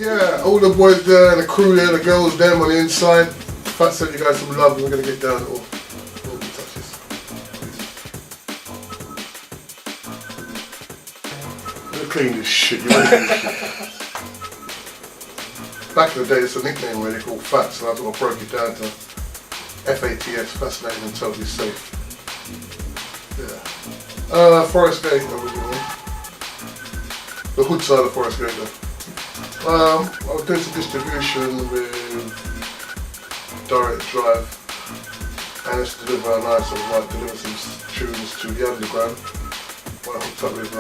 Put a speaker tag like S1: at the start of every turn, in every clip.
S1: Yeah, all the boys there, the crew there, the girls, them on the inside. Fat send you guys some love and we're going to get down to all the touches. I'm going to clean this shit, you ready for this shit? Back in the day, it's a nickname really called Fats, and I sort of broke it down to FATS, fascinating and totally safe. Yeah. Forest Gate, originally. The hood side of Forest Gate, though. I was doing some distribution with Direct Drive, and it's deliver a nice sort of like deliver some tunes to the underground. I hooked up with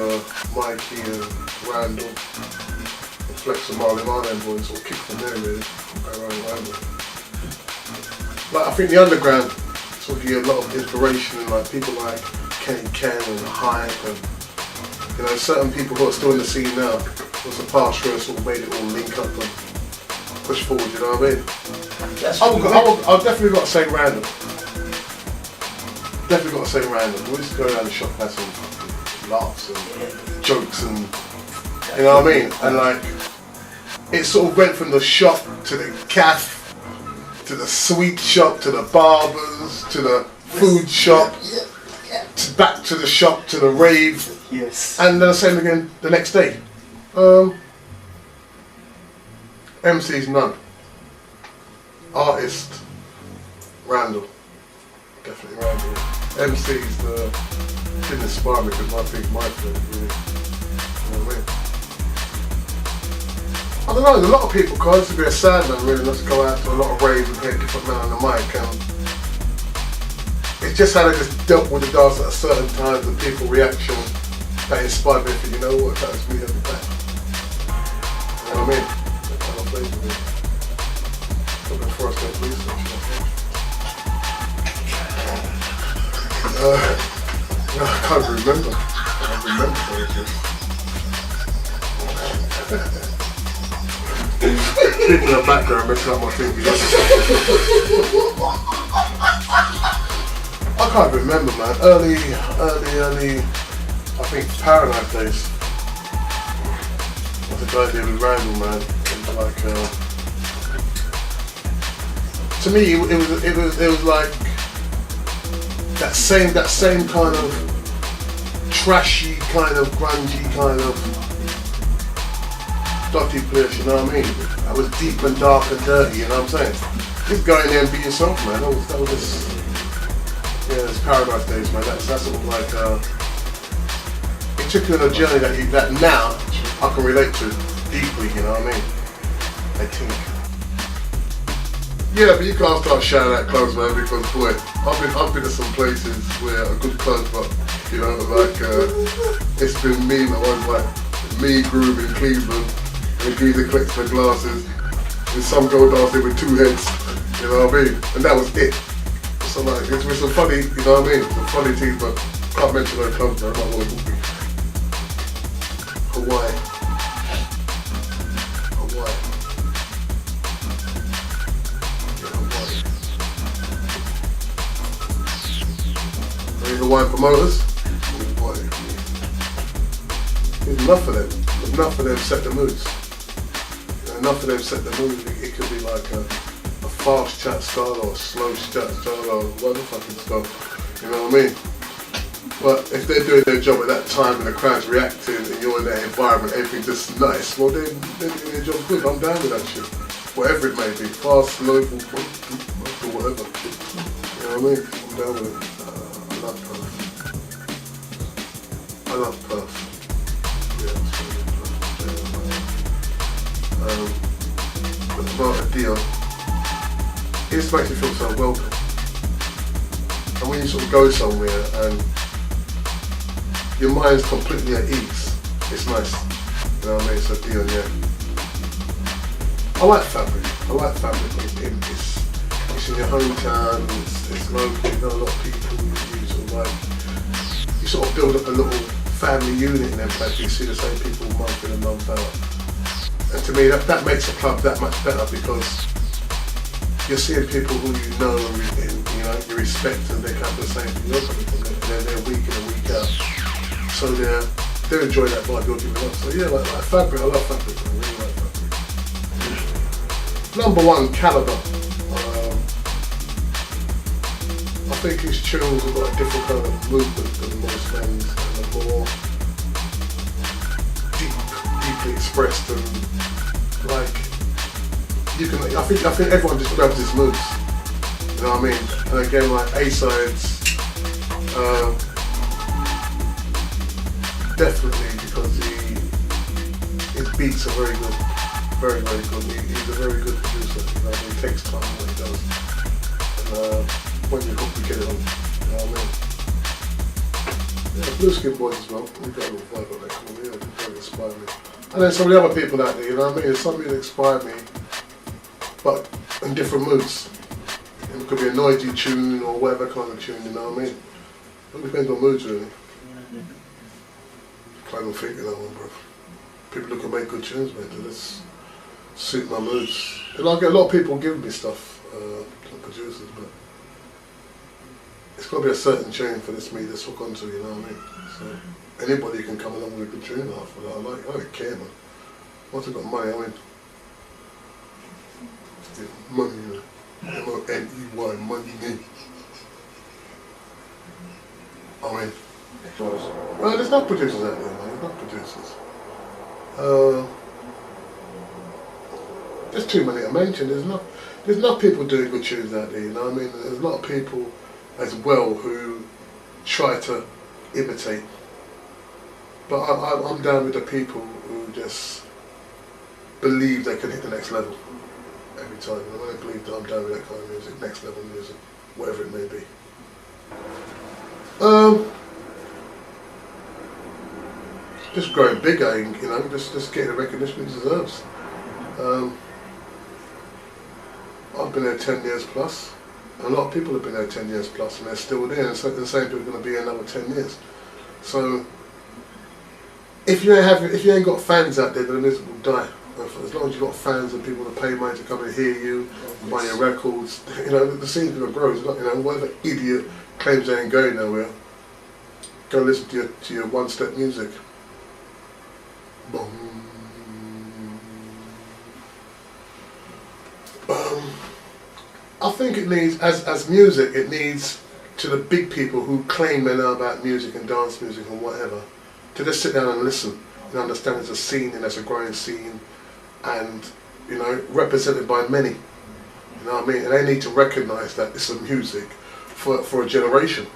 S1: Mikey and Randall, and Flex and Marley Marley boys, sort of kicked from there really, go around and around. Like I think the underground sort of give a lot of inspiration in like people like Kenny Ken and Hype and you know certain people who are still in the scene now. Was the past year sort of made it all link up and push forward, you know what I mean? I've definitely got to say Random. Definitely got to say Random. We used to go around the shop and have some laughs and jokes and, you know what I mean? And like, it sort of went from the shop to the cafe, to the sweet shop, to the barbers, to the food shop, to back to the shop, to the rave.
S2: Yes.
S1: And then the same again the next day. MC's none. Artist, Randall. Definitely Randall. MC's didn't inspire me because I think my friend really. You know what I mean? I don't know, a lot of people, cause I used to be a sad man really, not to go out to a lot of raves and hear different men on the mic. It's just how they just dealt with the dance at a certain time, the people reaction that inspired me to, you know what, that was me every time. You know what I mean? That kind of plays with me. Looking for us to research. I can't remember. I can't remember anything. People in the background messing up my thinking. I can't remember, man. Early, I think Paradise days. What's the guy did with Randall, man? It was like, to me, it was like that same kind of trashy, kind of grungy, kind of dotty place. You know what I mean? That was deep and dark and dirty. You know what I'm saying? Just go in there and be yourself, man. That was just. Yeah, it's Paradise days, man. That's sort of like it took you on a journey that now I can relate to deeply. You know what I mean? I think. Yeah, but you can't start shouting out clubs, man, because boy, I've been to some places where a good club, but you know, like it's been me, man. Like me, Groove in Cleveland, and the geezer collects my glasses, and some girl dancing with two heads. You know what I mean? And that was it. So like, it's with some funny, you know what I mean? Some funny things, but can't mention no clubs, man. I'm not going to book me. Hawaii. Yeah, Hawaii. Any Hawaiian promoters? Hawaii. There's enough of them. Enough of them set the moods. Enough of them set the mood. It could be like a fast chat style or slow chat style or whatever fucking style, you know what I mean? But if they're doing their job at that time and the crowd's reacting and you're in that environment, everything's just nice, well they're doing their job good. I'm down with that shit. Whatever it may be, fast, slow, or whatever. You know what I mean? I'm down with it. I love Perth. I love Perth. Yeah, it's about a deal. It just makes you feel so welcome. And when you sort of go somewhere and your mind's completely at ease, it's nice. You know what I mean? It's a deal, yeah. I like fabric. It's in your hometown, it's local, you know a lot of people, you sort of build up a little family unit in them places. You see the same people month in and month out. And to me that makes a club that much better because you're seeing people who you know and you know you respect and they come to the same thing you're coming from. They're week in and week out, so they're enjoying that vibe you're giving up. So yeah, like fabric, I love fabric. I really like fabric. Number one, Calibre. I think his tunes have got a different kind of movement than most men's, and are more deeply expressed, and like you can. I think everyone just grabs his moods. You know what I mean? And again, like A-sides, definitely because his beats are very good, very good. He's a very good producer. You know, he takes time when he does. And, when you hope to get it on, you know what I mean? Yeah, Blue Skin Boys as well. We've got a little vibe on that cool, yeah, they very inspire me. And then some of the other people out there, you know what I mean? There's some that inspire me, but in different moods. It could be a noisy tune or whatever kind of tune, you know what I mean? It depends on moods really. Can't even think of that one, bro. People who can make good tunes, man, they just suit my moods. And I get a lot of people giving me stuff, producers, but it's got to be a certain tune for this me to hook onto, you know what I mean? So anybody can come along with a good tune after that. I don't care, man. Once I've got money, I mean, money, you know. M-O-N-E-Y, money. I mean, well, there's not producers out there, man. There's not producers. There's too many to mention. There's not people doing good tunes out there, you know what I mean? There's a lot of people as well who try to imitate. But I'm down with the people who just believe they can hit the next level every time. And when I believe that, I'm down with that kind of music, next level music, whatever it may be. Just growing bigger, you know, just getting the recognition it deserves. I've been there 10 years plus. A lot of people have been there 10 years plus and they're still there, and so the same people are going to be another 10 years. So if you ain't got fans out there, then the music will die. As long as you've got fans and people that pay money to come and hear you, buy your records, you know, the scene's going to grow. It's not, you know, whatever idiot claims they ain't going nowhere, go listen to your one-step music. Boom. I think it needs, as music, it needs to the big people who claim they know about music and dance music and whatever, to just sit down and listen and understand there's a scene and there's a growing scene, and, you know, represented by many. You know what I mean? And they need to recognise that it's a music for a generation.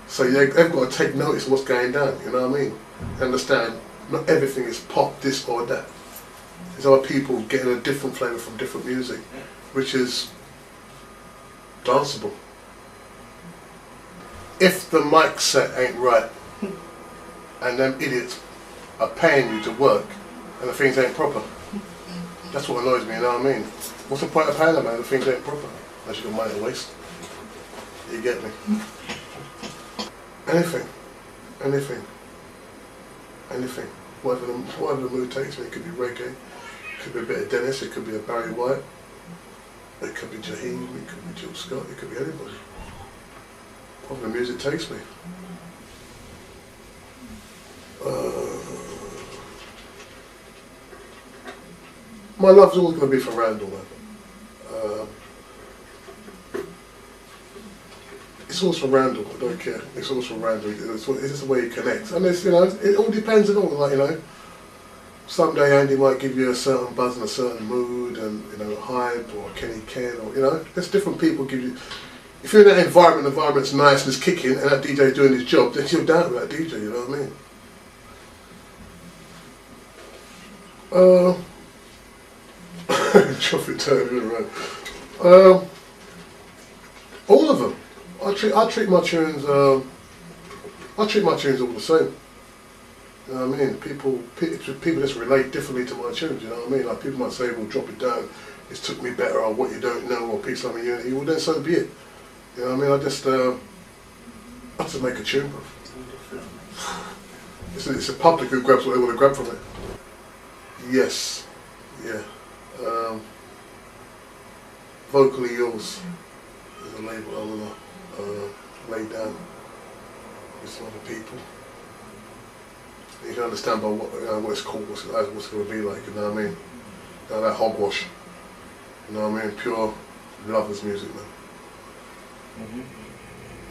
S1: So they've got to take notice of what's going down, you know what I mean? Understand, not everything is pop, this or that. There's other people getting a different flavour from different music, which is danceable. If the mic set ain't right, and them idiots are paying you to work, and the things ain't proper, that's what annoys me, you know what I mean? What's the point of paying them, man, if the things ain't proper? Unless you got money to waste. You get me? Anything. Whatever the mood takes me. It could be reggae, it could be a bit of Dennis, it could be a Barry White, it could be Jaheim, it could be Jill Scott, it could be anybody. Whatever the music takes me. My love's always going to be for Randall, man. It's always for Randall, I don't care. It's always for Randall. It's just the way he connects. And it's, you know, it all depends on all, like, you know. Someday Andy might give you a certain buzz and a certain mood and, you know, hype, or Kenny Ken, or, you know, there's different people give you. If you're in that environment, the environment's nice and it's kicking and that DJ's doing his job, then you're down with that DJ, you know what I mean? Traffic turn, right. All of them. I treat my tunes all the same. You know what I mean? People just relate differently to my tunes, you know what I mean? Like, people might say, well, drop it down, it's Took Me Better, or What You Don't Know, or Peace, Love and Unity. Well, then so be it. You know what I mean? I just make a tune, bro. It's the public who grabs what they want to grab from it. Yes, yeah. Vocally Yours is a label I want to lay down with some other people. You can understand by what, you know, what it's called, what's it going to be like, you know what I mean? You know, that hogwash. You know what I mean? Pure lovers music, man.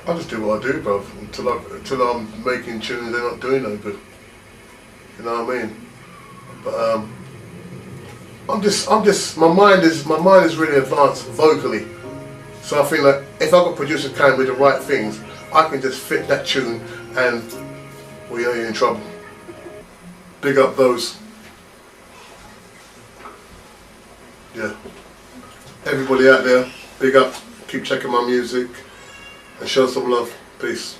S1: I just do what I do, bruv. Until I'm making tunes, they're not doing no good. You know what I mean? But my mind is really advanced vocally. So I think that if I've got a producer can with the right things, I can just fit that tune and we are in trouble. Big up those. Yeah. Everybody out there, big up. Keep checking my music and show some love. Peace.